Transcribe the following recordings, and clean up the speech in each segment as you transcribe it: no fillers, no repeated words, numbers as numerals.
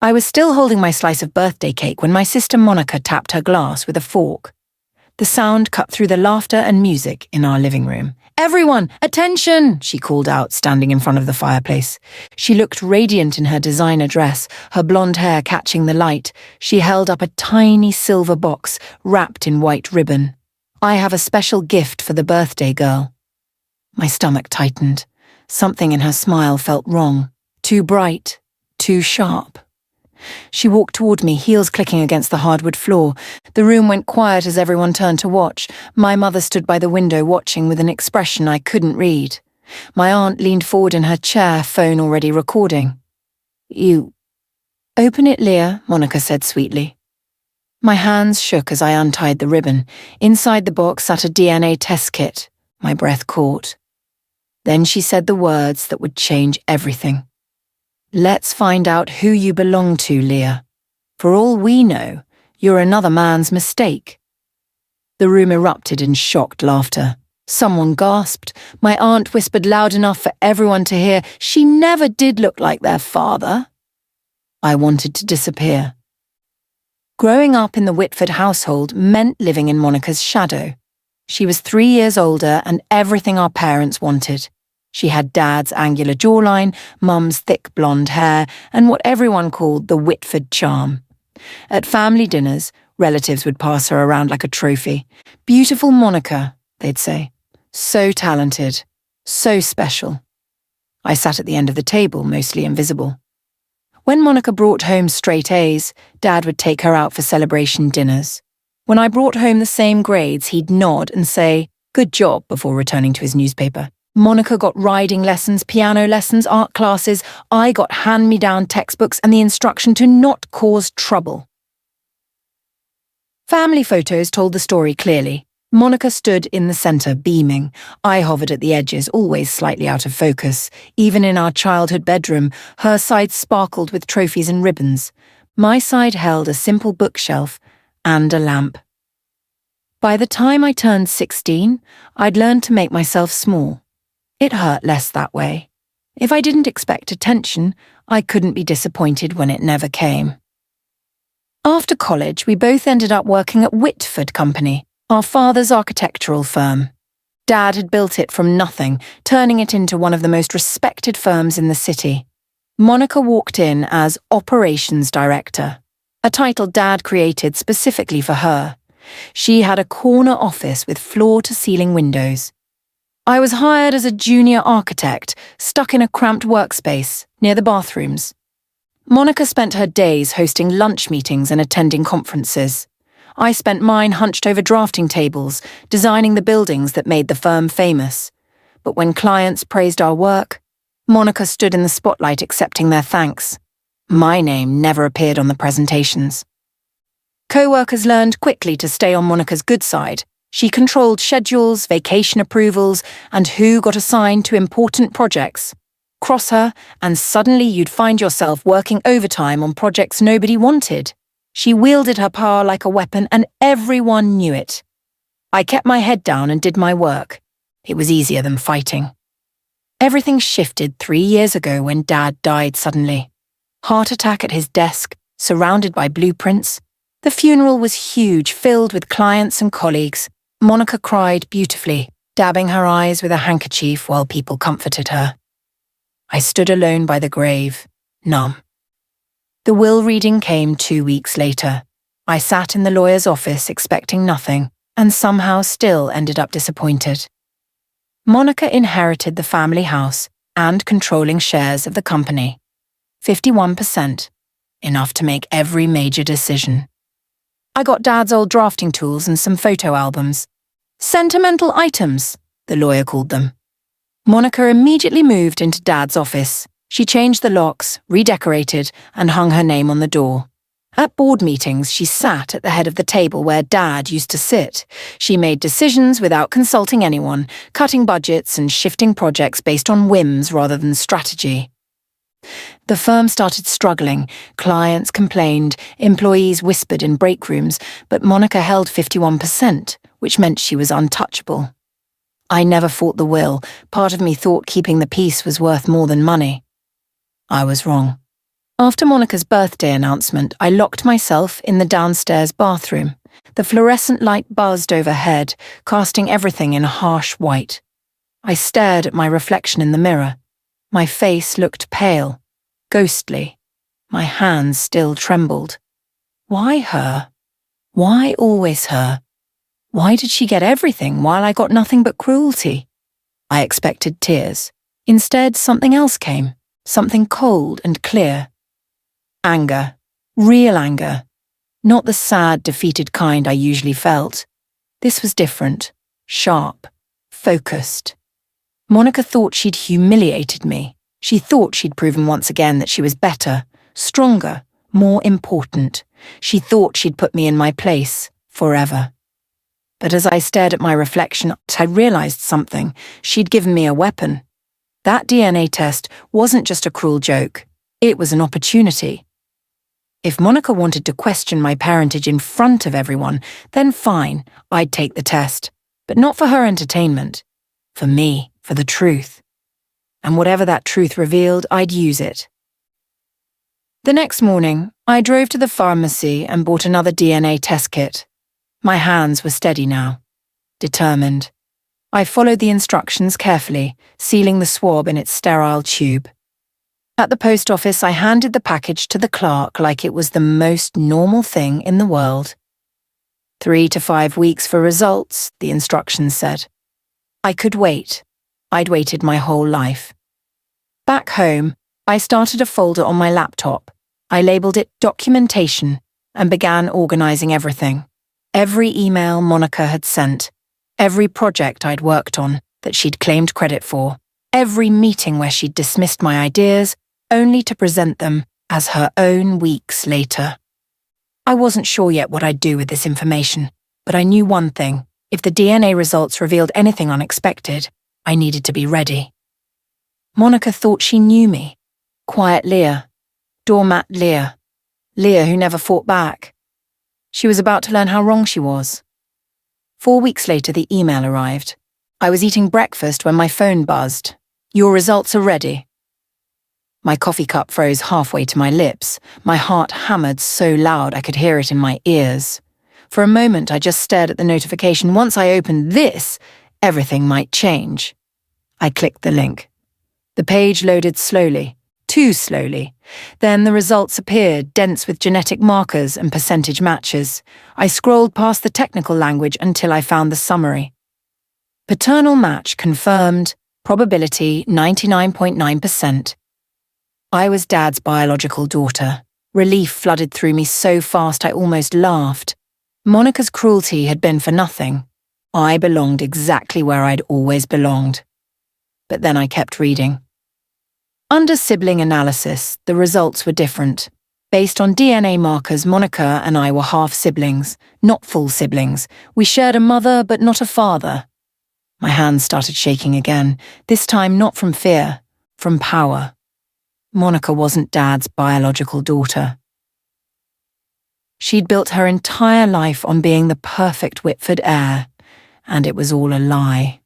I was still holding my slice of birthday cake when my sister Monica tapped her glass with a fork. The sound cut through the laughter and music in our living room. "Everyone, attention!" she called out, standing in front of the fireplace. She looked radiant in her designer dress, her blonde hair catching the light. She held up a tiny silver box wrapped in white ribbon. "I have a special gift for the birthday girl." My stomach tightened. Something in her smile felt wrong. Too bright, too sharp. She walked toward me, heels clicking against the hardwood floor. The room went quiet as everyone turned to watch. My mother stood by the window watching with an expression I couldn't read. My aunt leaned forward in her chair, phone already recording. "You..." "Open it, Leah," Monica said sweetly. My hands shook as I untied the ribbon. Inside the box sat a DNA test kit. My breath caught. Then she said the words that would change everything. "Let's find out who you belong to, Leah. For all we know, you're another man's mistake." The room erupted in shocked laughter. Someone gasped. My aunt whispered loud enough for everyone to hear, "She never did look like their father." I wanted to disappear. Growing up in the Whitford household meant living in Monica's shadow. She was 3 years older and everything our parents wanted. She had Dad's angular jawline, Mum's thick blonde hair, and what everyone called the Whitford charm. At family dinners, relatives would pass her around like a trophy. "Beautiful Monica," they'd say. "So talented. So special." I sat at the end of the table, mostly invisible. When Monica brought home straight A's, Dad would take her out for celebration dinners. When I brought home the same grades, he'd nod and say, "Good job," before returning to his newspaper. Monica got riding lessons, piano lessons, art classes. I got hand-me-down textbooks and the instruction to not cause trouble. Family photos told the story clearly. Monica stood in the centre, beaming. I hovered at the edges, always slightly out of focus. Even in our childhood bedroom, her side sparkled with trophies and ribbons. My side held a simple bookshelf and a lamp. By the time I turned 16, I'd learned to make myself small. It hurt less that way. If I didn't expect attention, I couldn't be disappointed when it never came. After college, we both ended up working at Whitford Company, our father's architectural firm. Dad had built it from nothing, turning it into one of the most respected firms in the city. Monica walked in as Operations Director, a title Dad created specifically for her. She had a corner office with floor-to-ceiling windows. I was hired as a junior architect, stuck in a cramped workspace near the bathrooms. Monica spent her days hosting lunch meetings and attending conferences. I spent mine hunched over drafting tables, designing the buildings that made the firm famous. But when clients praised our work, Monica stood in the spotlight accepting their thanks. My name never appeared on the presentations. Co-workers learned quickly to stay on Monica's good side. She controlled schedules, vacation approvals, and who got assigned to important projects. Cross her, and suddenly you'd find yourself working overtime on projects nobody wanted. She wielded her power like a weapon, and everyone knew it. I kept my head down and did my work. It was easier than fighting. Everything shifted 3 years ago when Dad died suddenly. Heart attack at his desk, surrounded by blueprints. The funeral was huge, filled with clients and colleagues. Monica cried beautifully, dabbing her eyes with a handkerchief while people comforted her. I stood alone by the grave, numb. The will reading came 2 weeks later. I sat in the lawyer's office expecting nothing, and somehow still ended up disappointed. Monica inherited the family house and controlling shares of the company. 51%, enough to make every major decision. I got Dad's old drafting tools and some photo albums. Sentimental items, the lawyer called them. Monica immediately moved into Dad's office. She changed the locks, redecorated, and hung her name on the door. At board meetings, she sat at the head of the table where Dad used to sit. She made decisions without consulting anyone, cutting budgets and shifting projects based on whims rather than strategy. The firm started struggling. Clients complained, employees whispered in break rooms, but Monica held 51%, which meant she was untouchable. I never fought the will. Part of me thought keeping the peace was worth more than money. I was wrong. After Monica's birthday announcement, I locked myself in the downstairs bathroom. The fluorescent light buzzed overhead, casting everything in harsh white. I stared at my reflection in the mirror. My face looked pale, ghostly. My hands still trembled. Why her? Why always her? Why did she get everything while I got nothing but cruelty? I expected tears. Instead, something else came, something cold and clear. Anger. Real anger. Not the sad, defeated kind I usually felt. This was different, sharp, focused. Monica thought she'd humiliated me. She thought she'd proven once again that she was better, stronger, more important. She thought she'd put me in my place, forever. But as I stared at my reflection, I realized something. She'd given me a weapon. That DNA test wasn't just a cruel joke. It was an opportunity. If Monica wanted to question my parentage in front of everyone, then fine, I'd take the test. But not for her entertainment. For me, for the truth. And whatever that truth revealed, I'd use it. The next morning, I drove to the pharmacy and bought another DNA test kit. My hands were steady now, determined. I followed the instructions carefully, sealing the swab in its sterile tube. At the post office, I handed the package to the clerk like it was the most normal thing in the world. 3 to 5 weeks for results, the instructions said. I could wait. I'd waited my whole life. Back home, I started a folder on my laptop. I labeled it Documentation and began organizing everything. Every email Monica had sent, every project I'd worked on that she'd claimed credit for, every meeting where she'd dismissed my ideas, only to present them as her own weeks later. I wasn't sure yet what I'd do with this information, but I knew one thing. If the DNA results revealed anything unexpected, I needed to be ready. Monica thought she knew me. Quiet Leah. Doormat Leah. Leah who never fought back. She was about to learn how wrong she was. 4 weeks later, the email arrived. I was eating breakfast when my phone buzzed. Your results are ready. My coffee cup froze halfway to my lips. My heart hammered so loud I could hear it in my ears. For a moment, I just stared at the notification. Once I opened this, everything might change. I clicked the link. The page loaded slowly, too slowly. Then the results appeared, dense with genetic markers and percentage matches. I scrolled past the technical language until I found the summary. Paternal match confirmed, probability 99.9%. I was Dad's biological daughter. Relief flooded through me so fast I almost laughed. Monica's cruelty had been for nothing. I belonged exactly where I'd always belonged. But then I kept reading. Under sibling analysis, the results were different. Based on DNA markers, Monica and I were half-siblings, not full siblings. We shared a mother, but not a father. My hands started shaking again, this time not from fear, from power. Monica wasn't Dad's biological daughter. She'd built her entire life on being the perfect Whitford heir, and it was all a lie.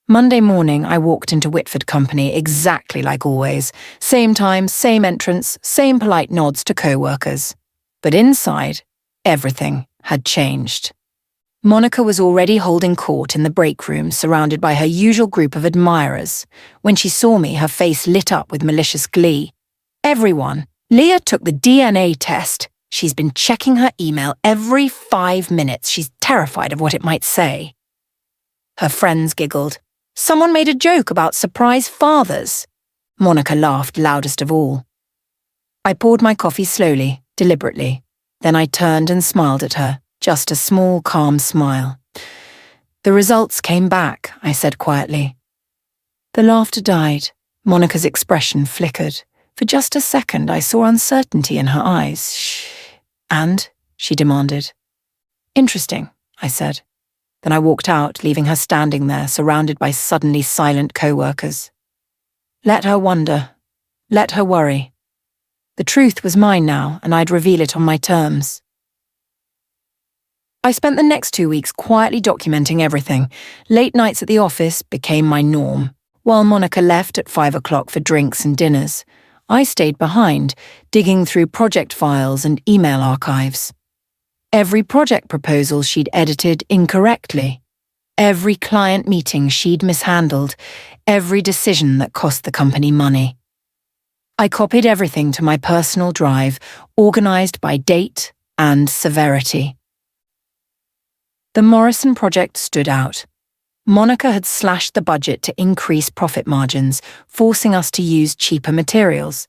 Monday morning, I walked into Whitford Company exactly like always. Same time, same entrance, same polite nods to co-workers. But inside, everything had changed. Monica was already holding court in the break room, surrounded by her usual group of admirers. When she saw me, her face lit up with malicious glee. Everyone, Leah took the DNA test. She's been checking her email every 5 minutes. She's terrified of what it might say. Her friends giggled. Someone made a joke about surprise fathers. Monica laughed loudest of all. I poured my coffee slowly, deliberately. Then I turned and smiled at her, just a small, calm smile. The results came back, I said quietly. The laughter died. Monica's expression flickered. For just a second, I saw uncertainty in her eyes. Shh. And? She demanded. Interesting, I said. Then I walked out, leaving her standing there, surrounded by suddenly silent co-workers. Let her wonder. Let her worry. The truth was mine now, and I'd reveal it on my terms. I spent the next 2 weeks quietly documenting everything. Late nights at the office became my norm. While Monica left at 5 o'clock for drinks and dinners, I stayed behind, digging through project files and email archives. Every project proposal she'd edited incorrectly. Every client meeting she'd mishandled. Every decision that cost the company money. I copied everything to my personal drive, organized by date and severity. The Morrison project stood out. Monica had slashed the budget to increase profit margins, forcing us to use cheaper materials.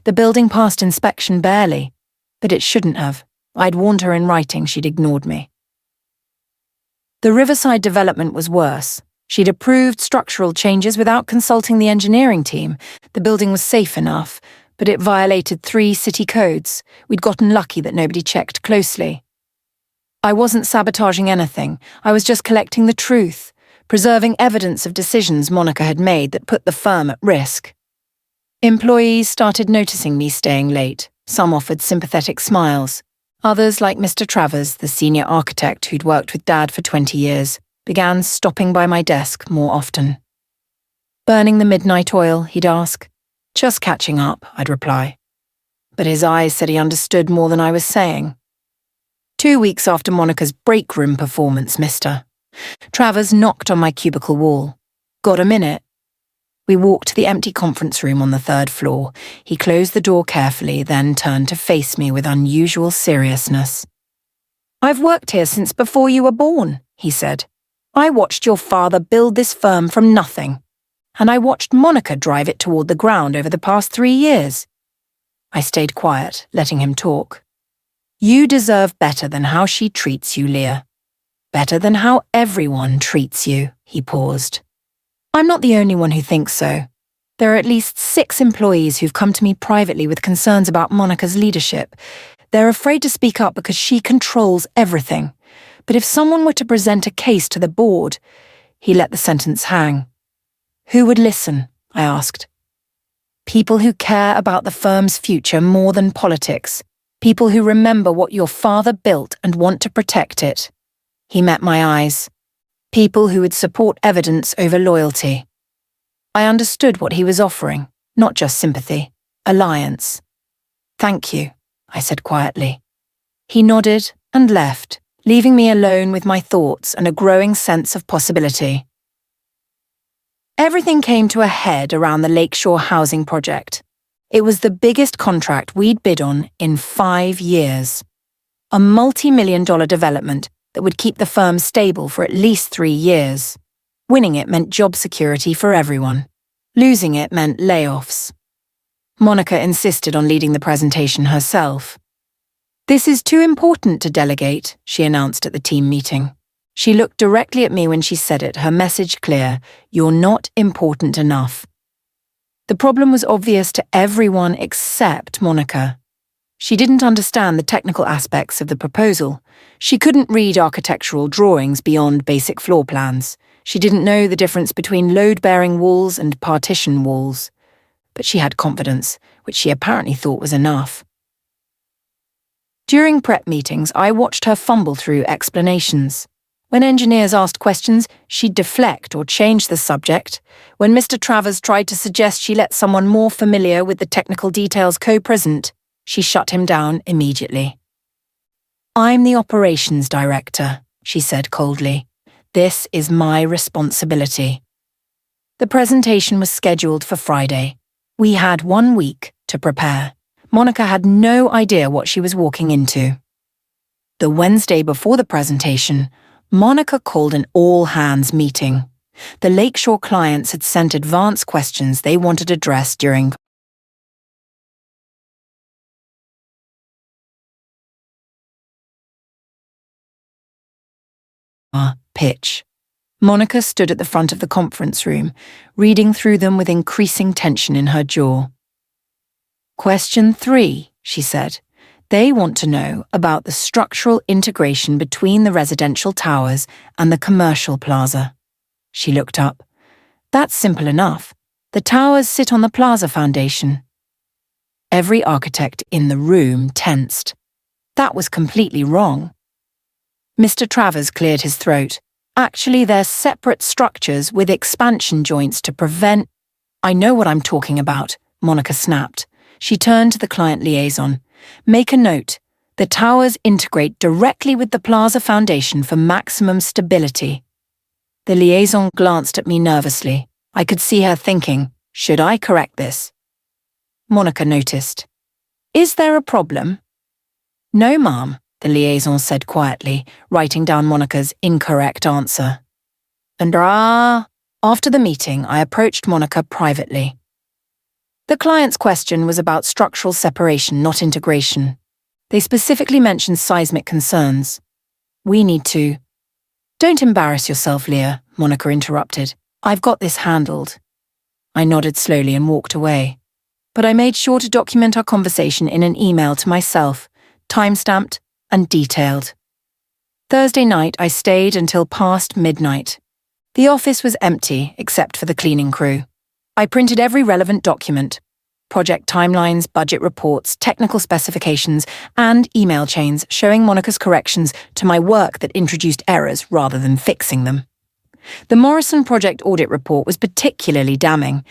The building passed inspection barely, but it shouldn't have. I'd warned her in writing, she'd ignored me. The Riverside development was worse. She'd approved structural changes without consulting the engineering team. The building was safe enough, but it violated 3 city codes. We'd gotten lucky that nobody checked closely. I wasn't sabotaging anything. I was just collecting the truth, preserving evidence of decisions Monica had made that put the firm at risk. Employees started noticing me staying late. Some offered sympathetic smiles. Others, like Mr. Travers, the senior architect who'd worked with Dad for 20 years, began stopping by my desk more often. "Burning the midnight oil?" he'd ask. "Just catching up," I'd reply. But his eyes said he understood more than I was saying. 2 weeks after Monica's break room performance, mister. Travers knocked on my cubicle wall. "Got a minute?" We walked to the empty conference room on the 3rd floor. He closed the door carefully, then turned to face me with unusual seriousness. "I've worked here since before you were born," he said. "I watched your father build this firm from nothing. And I watched Monica drive it toward the ground over the past 3 years." I stayed quiet, letting him talk. "You deserve better than how she treats you, Leah. Better than how everyone treats you," he paused. "I'm not the only one who thinks so. There are at least 6 employees who've come to me privately with concerns about Monica's leadership. They're afraid to speak up because she controls everything. But if someone were to present a case to the board..." He let the sentence hang. "Who would listen?" I asked. "People who care about the firm's future more than politics. People who remember what your father built and want to protect it." He met my eyes. People who would support evidence over loyalty. I understood what he was offering, not just sympathy, alliance. "Thank you," I said quietly. He nodded and left, leaving me alone with my thoughts and a growing sense of possibility. Everything came to a head around the Lakeshore housing project. It was the biggest contract we'd bid on in 5 years. A multi-million-dollar development that would keep the firm stable for at least 3 years. Winning it meant job security for everyone. Losing it meant layoffs. Monica insisted on leading the presentation herself. "This is too important to delegate," she announced at the team meeting. She looked directly at me when she said it, her message clear: "You're not important enough." The problem was obvious to everyone except Monica. She didn't understand the technical aspects of the proposal. She couldn't read architectural drawings beyond basic floor plans. She didn't know the difference between load-bearing walls and partition walls. But she had confidence, which she apparently thought was enough. During prep meetings, I watched her fumble through explanations. When engineers asked questions, she'd deflect or change the subject. When Mr. Travers tried to suggest she let someone more familiar with the technical details co-present, she shut him down immediately. "I'm the operations director," she said coldly. "This is my responsibility." The presentation was scheduled for Friday. We had 1 week to prepare. Monica had no idea what she was walking into. The Wednesday before the presentation, Monica called an all-hands meeting. The Lakeshore clients had sent advance questions they wanted addressed during our pitch. Monica stood at the front of the conference room, reading through them with increasing tension in her jaw. "Question 3, she said. "They want to know about the structural integration between the residential towers and the commercial plaza." She looked up. "That's simple enough. The towers sit on the plaza foundation." Every architect in the room tensed. That was completely wrong. Mr. Travers cleared his throat. "Actually, they're separate structures with expansion joints to prevent—" "I know what I'm talking about," Monica snapped. She turned to the client liaison. Make a note. The towers integrate directly with the plaza foundation for maximum stability. The liaison glanced at me nervously. I could see her thinking, should I correct this? Monica noticed. Is there a problem? No, ma'am, the liaison said quietly, writing down Monica's incorrect answer. After the meeting, I approached Monica privately. The client's question was about structural separation, not integration. They specifically mentioned seismic concerns. We need to... Don't embarrass yourself, Leah, Monica interrupted. I've got this handled. I nodded slowly and walked away. But I made sure to document our conversation in an email to myself, time-stamped and detailed. Thursday night, I stayed until past midnight. The office was empty, except for the cleaning crew. I printed every relevant document: project timelines, budget reports, technical specifications, and email chains showing Monica's corrections to my work that introduced errors rather than fixing them. The Morrison project audit report was particularly damning.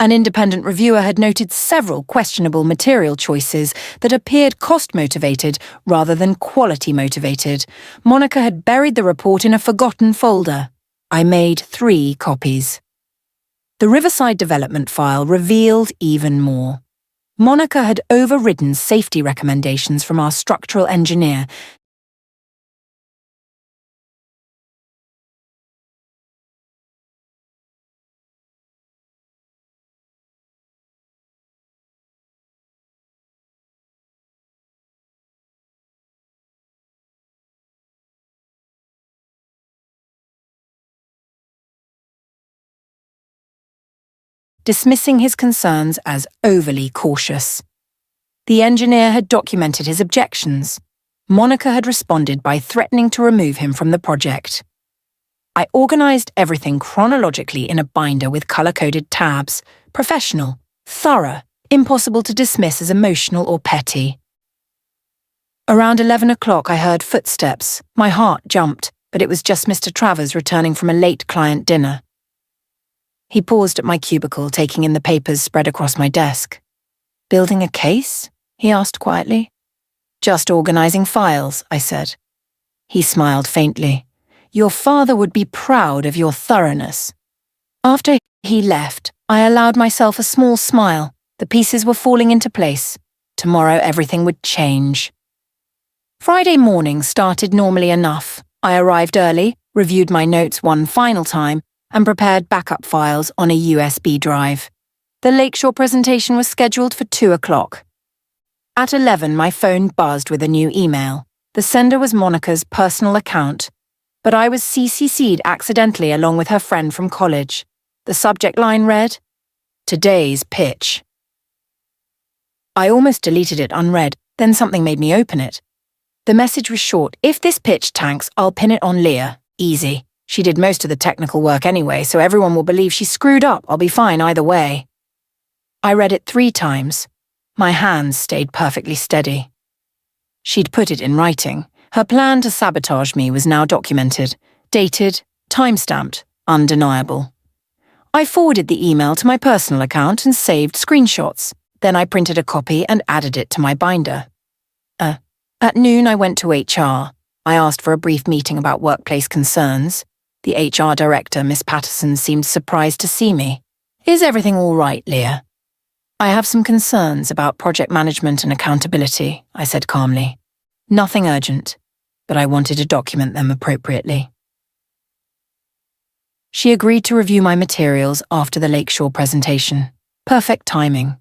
An independent reviewer had noted several questionable material choices that appeared cost-motivated rather than quality-motivated. Monica had buried the report in a forgotten folder. I made 3 copies. The Riverside development file revealed even more. Monica had overridden safety recommendations from our structural engineer. Dismissing his concerns as overly cautious. The engineer had documented his objections. Monica had responded by threatening to remove him from the project. I organized everything chronologically in a binder with color-coded tabs. Professional, thorough, impossible to dismiss as emotional or petty. Around 11 o'clock I heard footsteps. My heart jumped, but it was just Mr. Travers returning from a late client dinner. He paused at my cubicle, taking in the papers spread across my desk. Building a case? He asked quietly. Just organizing files, I said. He smiled faintly. Your father would be proud of your thoroughness. After he left, I allowed myself a small smile. The pieces were falling into place. Tomorrow everything would change. Friday morning started normally enough. I arrived early, reviewed my notes one final time, and prepared backup files on a USB drive. The Lakeshore presentation was scheduled for 2 o'clock. At 11, my phone buzzed with a new email. The sender was Monica's personal account, but I was CC'd accidentally along with her friend from college. The subject line read, Today's pitch. I almost deleted it unread, then something made me open it. The message was short. If this pitch tanks, I'll pin it on Leah. Easy. She did most of the technical work anyway, so everyone will believe she screwed up. I'll be fine either way. I read it 3 times. My hands stayed perfectly steady. She'd put it in writing. Her plan to sabotage me was now documented, dated, time-stamped, undeniable. I forwarded the email to my personal account and saved screenshots. Then I printed a copy and added it to my binder. At noon, I went to HR. I asked for a brief meeting about workplace concerns. The HR director, Miss Patterson, seemed surprised to see me. Is everything all right, Leah? I have some concerns about project management and accountability, I said calmly. Nothing urgent, but I wanted to document them appropriately. She agreed to review my materials after the Lakeshore presentation. Perfect timing.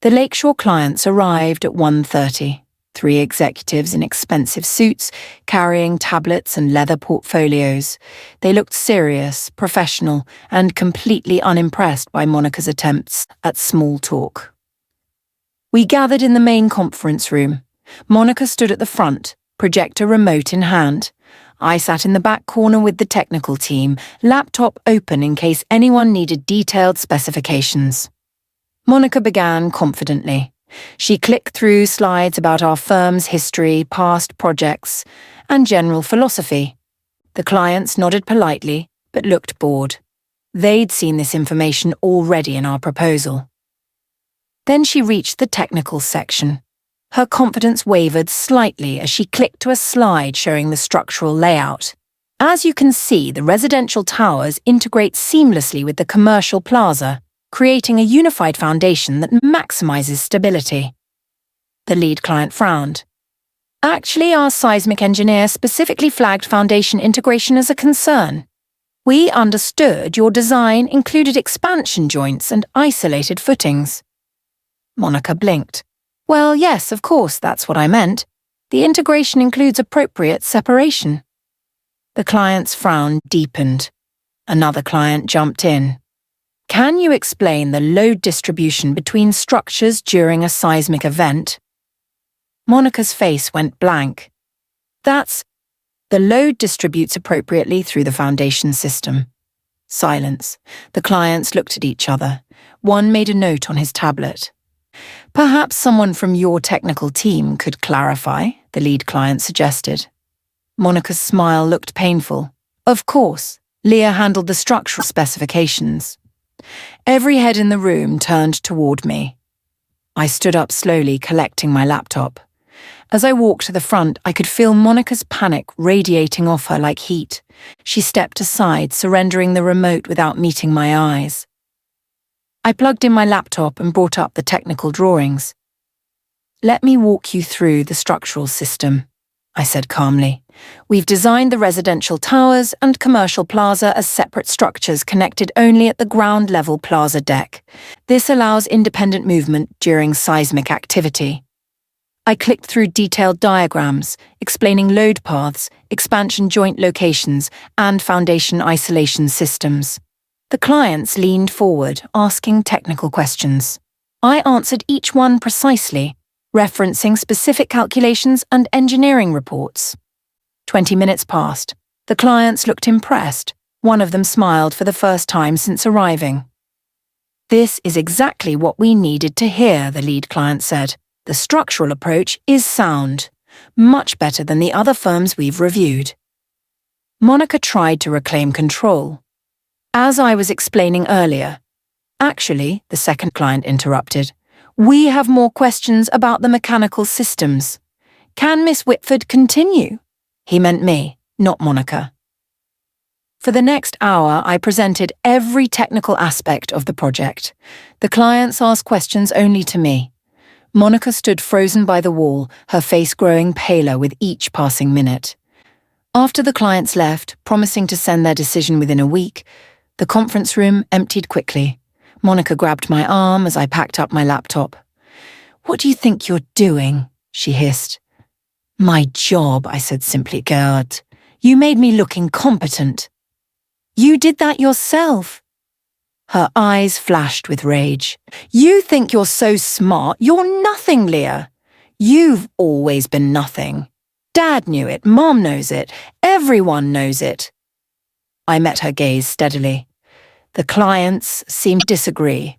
The Lakeshore clients arrived at 1:30. 3 executives in expensive suits, carrying tablets and leather portfolios. They looked serious, professional, and completely unimpressed by Monica's attempts at small talk. We gathered in the main conference room. Monica stood at the front, projector remote in hand. I sat in the back corner with the technical team, laptop open in case anyone needed detailed specifications. Monica began confidently. She clicked through slides about our firm's history, past projects, and general philosophy. The clients nodded politely, but looked bored. They'd seen this information already in our proposal. Then she reached the technical section. Her confidence wavered slightly as she clicked to a slide showing the structural layout. As you can see, the residential towers integrate seamlessly with the commercial plaza, creating a unified foundation that maximizes stability. The lead client frowned. Actually, our seismic engineer specifically flagged foundation integration as a concern. We understood your design included expansion joints and isolated footings. Monica blinked. Well, yes, of course, that's what I meant. The integration includes appropriate separation. The client's frown deepened. Another client jumped in. Can you explain the load distribution between structures during a seismic event? Monica's face went blank. The load distributes appropriately through the foundation system. Silence. The clients looked at each other. One made a note on his tablet. Perhaps someone from your technical team could clarify, the lead client suggested. Monica's smile looked painful. Of course, Leah handled the structural specifications. Every head in the room turned toward me. I stood up slowly, collecting my laptop. As I walked to the front, I could feel Monica's panic radiating off her like heat. She stepped aside, surrendering the remote without meeting my eyes. I plugged in my laptop and brought up the technical drawings. Let me walk you through the structural system, I said calmly. We've designed the residential towers and commercial plaza as separate structures connected only at the ground-level plaza deck. This allows independent movement during seismic activity. I clicked through detailed diagrams explaining load paths, expansion joint locations, and foundation isolation systems. The clients leaned forward, asking technical questions. I answered each one precisely, referencing specific calculations and engineering reports. 20 minutes passed. The clients looked impressed. One of them smiled for the first time since arriving. This is exactly what we needed to hear, the lead client said. The structural approach is sound, much better than the other firms we've reviewed. Monica tried to reclaim control. As I was explaining earlier, actually, the second client interrupted, we have more questions about the mechanical systems. Can Miss Whitford continue? He meant me, not Monica. For the next hour, I presented every technical aspect of the project. The clients asked questions only to me. Monica stood frozen by the wall, her face growing paler with each passing minute. After the clients left, promising to send their decision within a week, the conference room emptied quickly. Monica grabbed my arm as I packed up my laptop. What do you think you're doing? She hissed. My job, I said simply. God, you made me look incompetent. You did that yourself. Her eyes flashed with rage. You think you're so smart. You're nothing, Leah. You've always been nothing. Dad knew it, Mom knows it, everyone knows it. I met her gaze steadily. The clients seemed to disagree.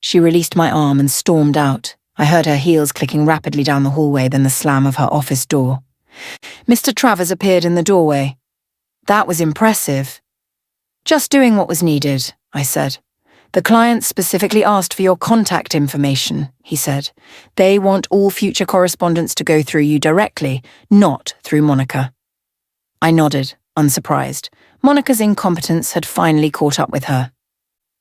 She released my arm and stormed out. I heard her heels clicking rapidly down the hallway, then the slam of her office door. Mr. Travers appeared in the doorway. That was impressive. Just doing what was needed, I said. The clients specifically asked for your contact information, he said. They want all future correspondence to go through you directly, not through Monica. I nodded, unsurprised. Monica's incompetence had finally caught up with her.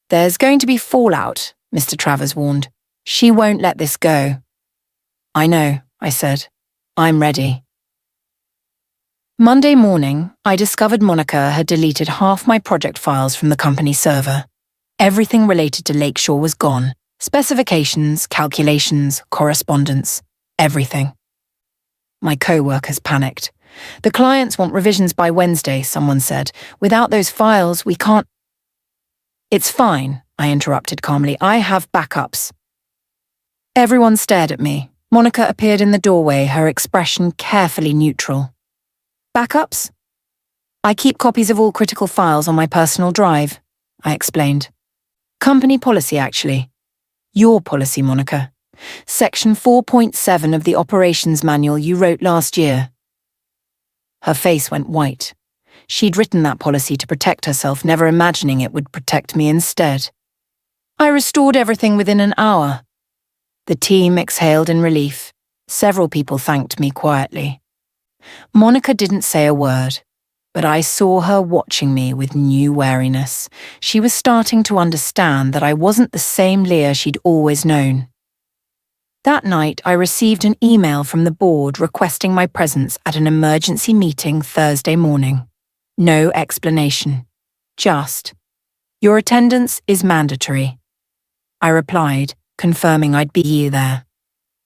There's going to be fallout, Mr. Travers warned. She won't let this go. I know, I said. I'm ready. Monday morning, I discovered Monica had deleted half my project files from the company server. Everything related to Lakeshore was gone. Specifications, calculations, correspondence, everything. My co-workers panicked. The clients want revisions by Wednesday, someone said. Without those files, we can't... It's fine, I interrupted calmly. I have backups. Everyone stared at me. Monica appeared in the doorway, her expression carefully neutral. Backups? I keep copies of all critical files on my personal drive, I explained. Company policy, actually. Your policy, Monica. Section 4.7 of the operations manual you wrote last year. Her face went white. She'd written that policy to protect herself, never imagining it would protect me instead. I restored everything within an hour. The team exhaled in relief. Several people thanked me quietly. Monica didn't say a word, but I saw her watching me with new wariness. She was starting to understand that I wasn't the same Leah she'd always known. That night, I received an email from the board requesting my presence at an emergency meeting Thursday morning. No explanation. Just, "Your attendance is mandatory." I replied, confirming I'd be there.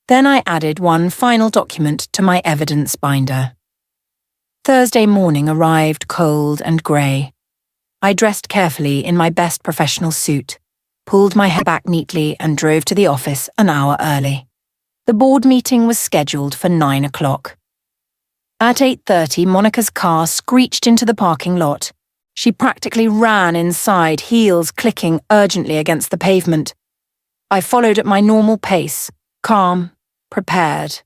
Then I added one final document to my evidence binder. Thursday morning arrived cold and grey. I dressed carefully in my best professional suit, pulled my hair back neatly and drove to the office an hour early. The board meeting was scheduled for 9 o'clock. At 8:30, Monica's car screeched into the parking lot. She practically ran inside, heels clicking urgently against the pavement. I followed at my normal pace, calm, prepared.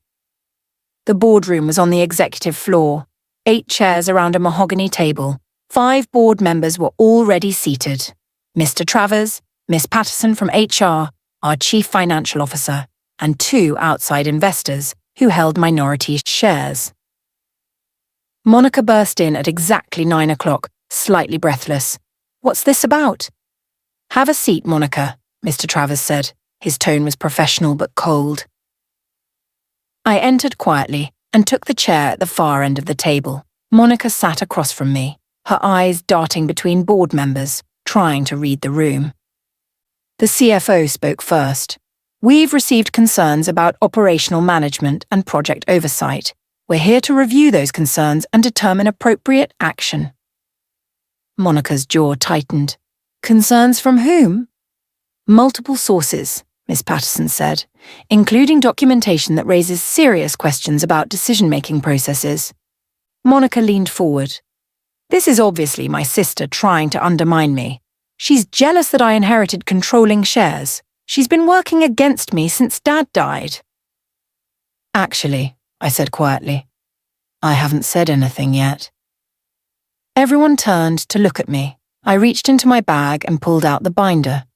The boardroom was on the executive floor, 8 chairs around a mahogany table. 5 board members were already seated. Mr. Travers, Miss Patterson from HR, our chief financial officer, and 2 outside investors who held minority shares. Monica burst in at exactly 9 o'clock, slightly breathless. "What's this about?" "Have a seat, Monica," Mr. Travers said. His tone was professional but cold. I entered quietly and took the chair at the far end of the table. Monica sat across from me, her eyes darting between board members, trying to read the room. The CFO spoke first. "We've received concerns about operational management and project oversight. We're here to review those concerns and determine appropriate action." Monica's jaw tightened. "Concerns from whom?" "Multiple sources," Miss Patterson said, "including documentation that raises serious questions about decision-making processes." Monica leaned forward. "This is obviously my sister trying to undermine me. She's jealous that I inherited controlling shares. She's been working against me since Dad died." "Actually," I said quietly, "I haven't said anything yet." Everyone turned to look at me. I reached into my bag and pulled out the binder.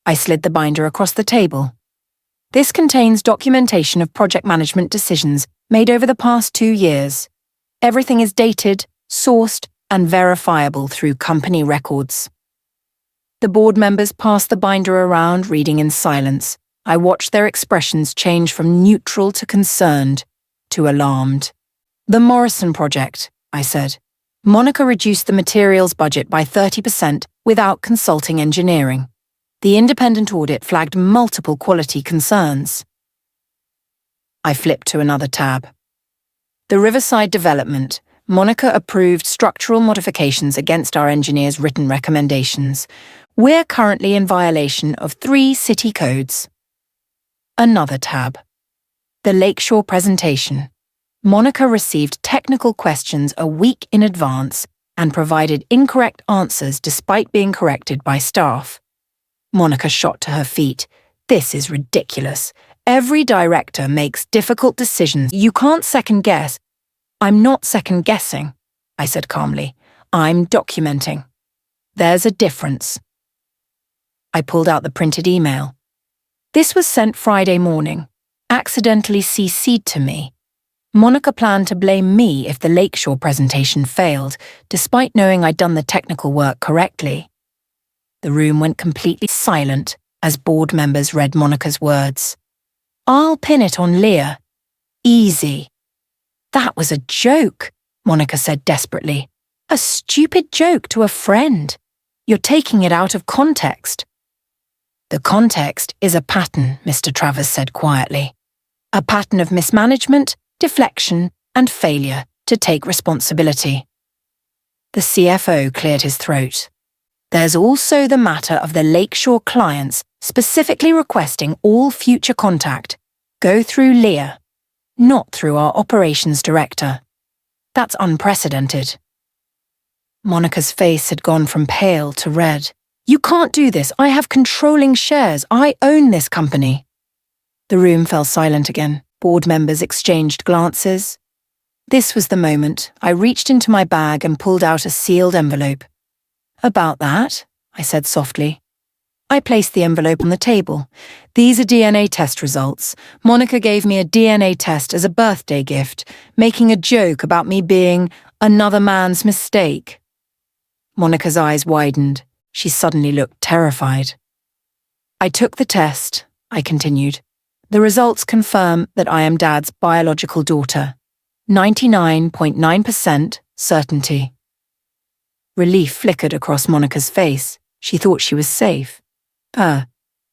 I slid the binder across the table. "This contains documentation of project management decisions made over the past 2 years. Everything is dated, sourced, and verifiable through company records." The board members passed the binder around, reading in silence. I watched their expressions change from neutral to concerned to alarmed. "The Morrison Project," I said. "Monica reduced the materials budget by 30% without consulting engineering. The independent audit flagged multiple quality concerns." I flipped to another tab. "The Riverside development. Monica approved structural modifications against our engineers' written recommendations. We're currently in violation of 3 city codes." Another tab. "The Lakeshore presentation. Monica received technical questions a week in advance and provided incorrect answers despite being corrected by staff." Monica shot to her feet. "This is ridiculous. Every director makes difficult decisions. You can't second guess." "I'm not second guessing," I said calmly. "I'm documenting. There's a difference." I pulled out the printed email. This was sent Friday morning, accidentally CC'd to me. Monica planned to blame me if the Lakeshore presentation failed, despite knowing I'd done the technical work correctly. The room went completely silent as board members read Monica's words. "I'll pin it on Leah. Easy." "That was a joke," Monica said desperately. "A stupid joke to a friend. You're taking it out of context." "The context is a pattern," Mr. Travers said quietly. "A pattern of mismanagement, deflection, and failure to take responsibility." The CFO cleared his throat. "There's also the matter of the Lakeshore clients specifically requesting all future contact go through Leah, not through our operations director. That's unprecedented." Monica's face had gone from pale to red. "You can't do this. I have controlling shares. I own this company." The room fell silent again. Board members exchanged glances. This was the moment. I reached into my bag and pulled out a sealed envelope. "About that," I said softly. I placed the envelope on the table. These are DNA test results. Monica gave me a DNA test as a birthday gift, making a joke about me being another man's mistake. Monica's eyes widened. She suddenly looked terrified. I took the test, I continued. The results confirm that I am Dad's biological daughter. 99.9% certainty. Relief flickered across Monica's face. She thought she was safe.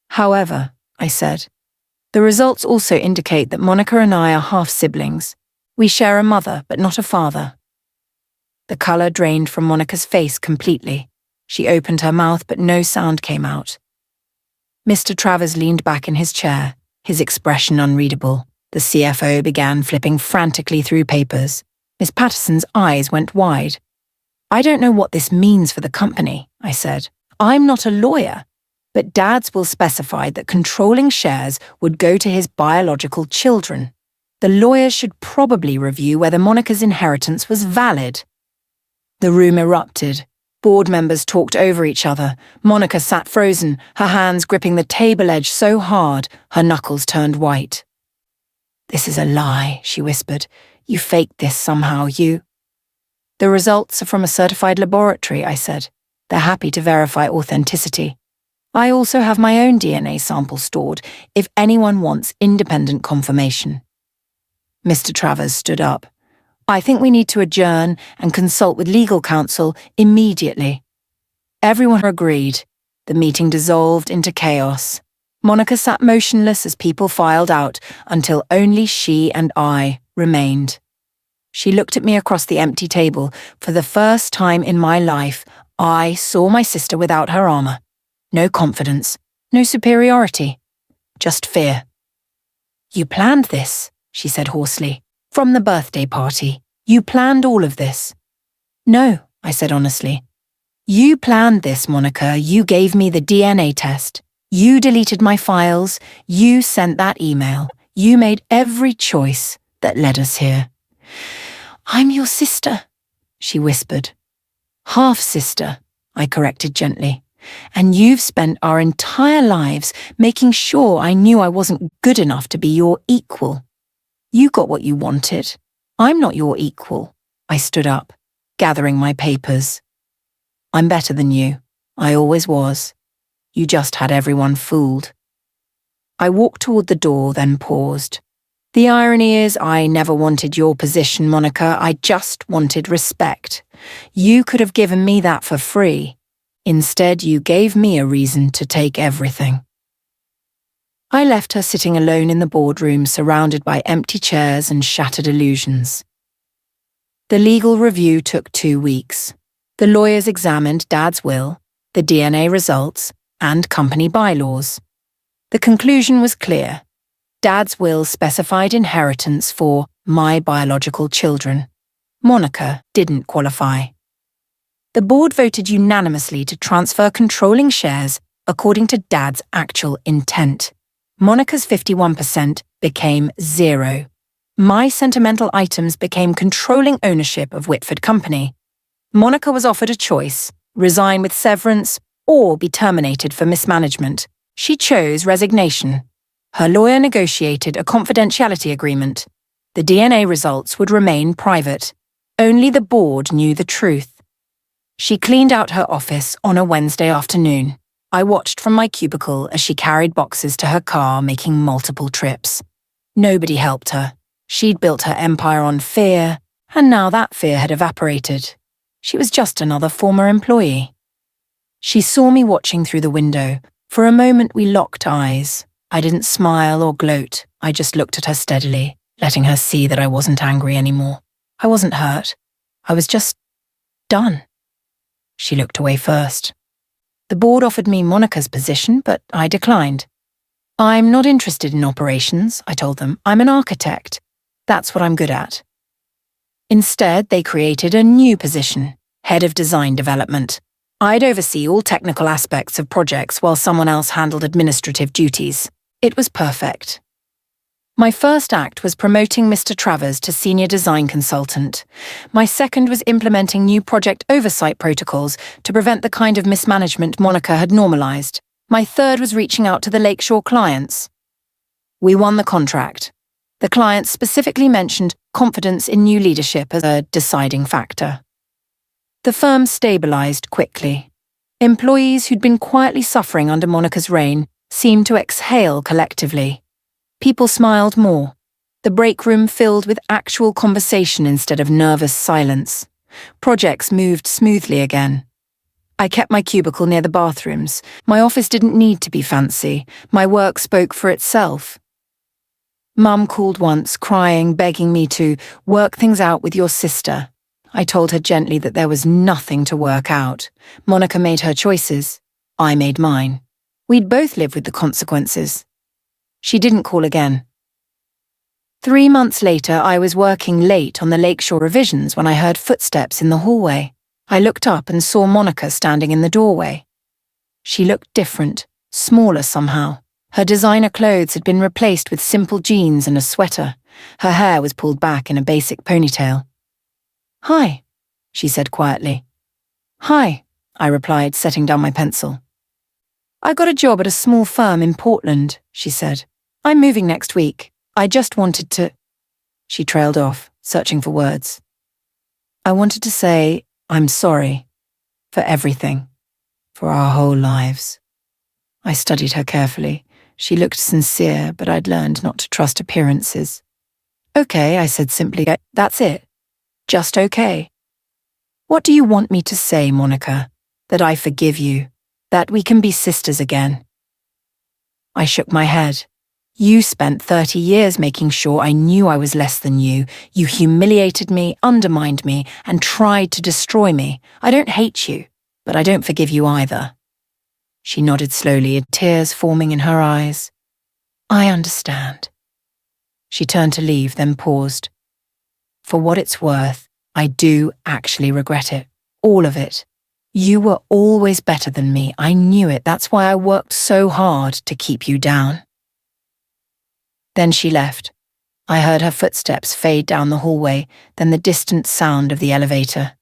However, I said, the results also indicate that Monica and I are half-siblings. We share a mother, but not a father. The colour drained from Monica's face completely. She opened her mouth, but no sound came out. Mr. Travers leaned back in his chair, his expression unreadable. The CFO began flipping frantically through papers. Miss Patterson's eyes went wide. I don't know what this means for the company, I said. I'm not a lawyer. But Dad's will specified that controlling shares would go to his biological children. The lawyers should probably review whether Monica's inheritance was valid. The room erupted. Board members talked over each other. Monica sat frozen, her hands gripping the table edge so hard, her knuckles turned white. This is a lie, she whispered. You faked this somehow, you. The results are from a certified laboratory, I said. They're happy to verify authenticity. I also have my own DNA sample stored if anyone wants independent confirmation. Mr. Travers stood up. I think we need to adjourn and consult with legal counsel immediately. Everyone agreed. The meeting dissolved into chaos. Monica sat motionless as people filed out until only she and I remained. She looked at me across the empty table. For the first time in my life, I saw my sister without her armor. No confidence, no superiority, just fear. You planned this, she said hoarsely. From the birthday party. You planned all of this. No, I said honestly. You planned this, Monica. You gave me the DNA test. You deleted my files. You sent that email. You made every choice that led us here. I'm your sister, she whispered. Half-sister, I corrected gently. And you've spent our entire lives making sure I knew I wasn't good enough to be your equal. You got what you wanted. I'm not your equal. I stood up, gathering my papers. I'm better than you. I always was. You just had everyone fooled. I walked toward the door, then paused. The irony is I never wanted your position, Monica. I just wanted respect. You could have given me that for free. Instead, you gave me a reason to take everything. I left her sitting alone in the boardroom, surrounded by empty chairs and shattered illusions. The legal review took 2 weeks. The lawyers examined Dad's will, the DNA results, and company bylaws. The conclusion was clear. Dad's will specified inheritance for my biological children. Monica didn't qualify. The board voted unanimously to transfer controlling shares according to Dad's actual intent. Monica's 51% became 0. My sentimental items became controlling ownership of Whitford Company. Monica was offered a choice, resign with severance or be terminated for mismanagement. She chose resignation. Her lawyer negotiated a confidentiality agreement. The DNA results would remain private. Only the board knew the truth. She cleaned out her office on a Wednesday afternoon. I watched from my cubicle as she carried boxes to her car, making multiple trips. Nobody helped her. She'd built her empire on fear, and now that fear had evaporated. She was just another former employee. She saw me watching through the window. For a moment we locked eyes. I didn't smile or gloat. I just looked at her steadily, letting her see that I wasn't angry anymore. I wasn't hurt. I was just done. She looked away first. The board offered me Monica's position, but I declined. I'm not interested in operations, I told them. I'm an architect. That's what I'm good at. Instead, they created a new position, head of design development. I'd oversee all technical aspects of projects while someone else handled administrative duties. It was perfect. My first act was promoting Mr. Travers to senior design consultant. My second was implementing new project oversight protocols to prevent the kind of mismanagement Monica had normalized. My third was reaching out to the Lakeshore clients. We won the contract. The clients specifically mentioned confidence in new leadership as a deciding factor. The firm stabilized quickly. Employees who'd been quietly suffering under Monica's reign seemed to exhale collectively. People smiled more. The break room filled with actual conversation instead of nervous silence. Projects moved smoothly again. I kept my cubicle near the bathrooms. My office didn't need to be fancy. My work spoke for itself. Mum called once, crying, begging me to work things out with your sister. I told her gently that there was nothing to work out. Monica made her choices. I made mine. We'd both live with the consequences. She didn't call again. 3 months later, I was working late on the Lakeshore revisions when I heard footsteps in the hallway. I looked up and saw Monica standing in the doorway. She looked different, smaller somehow. Her designer clothes had been replaced with simple jeans and a sweater. Her hair was pulled back in a basic ponytail. "Hi," she said quietly. "Hi," I replied, setting down my pencil. "I got a job at a small firm in Portland," she said. "I'm moving next week. I just wanted to—" She trailed off, searching for words. "I wanted to say I'm sorry for everything, for our whole lives." I studied her carefully. She looked sincere, but I'd learned not to trust appearances. "Okay," I said simply. "That's it. Just okay." "What do you want me to say, Monica? That I forgive you? That we can be sisters again?" I shook my head. "You spent 30 years making sure I knew I was less than you. You humiliated me, undermined me, and tried to destroy me. I don't hate you, but I don't forgive you either." She nodded slowly, tears forming in her eyes. "I understand." She turned to leave, then paused. "For what it's worth, I do actually regret it. All of it. You were always better than me. I knew it. That's why I worked so hard to keep you down." Then she left. I heard her footsteps fade down the hallway, then the distant sound of the elevator.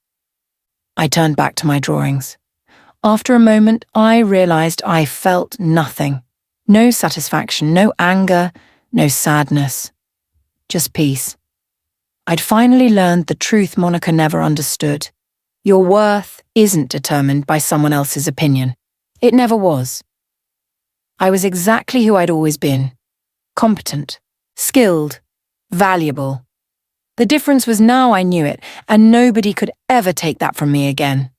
I turned back to my drawings. After a moment, I realized I felt nothing. No satisfaction, no anger, no sadness. Just peace. I'd finally learned the truth Monica never understood. Your worth isn't determined by someone else's opinion. It never was. I was exactly who I'd always been. Competent, skilled, valuable. The difference was now I knew it, and nobody could ever take that from me again.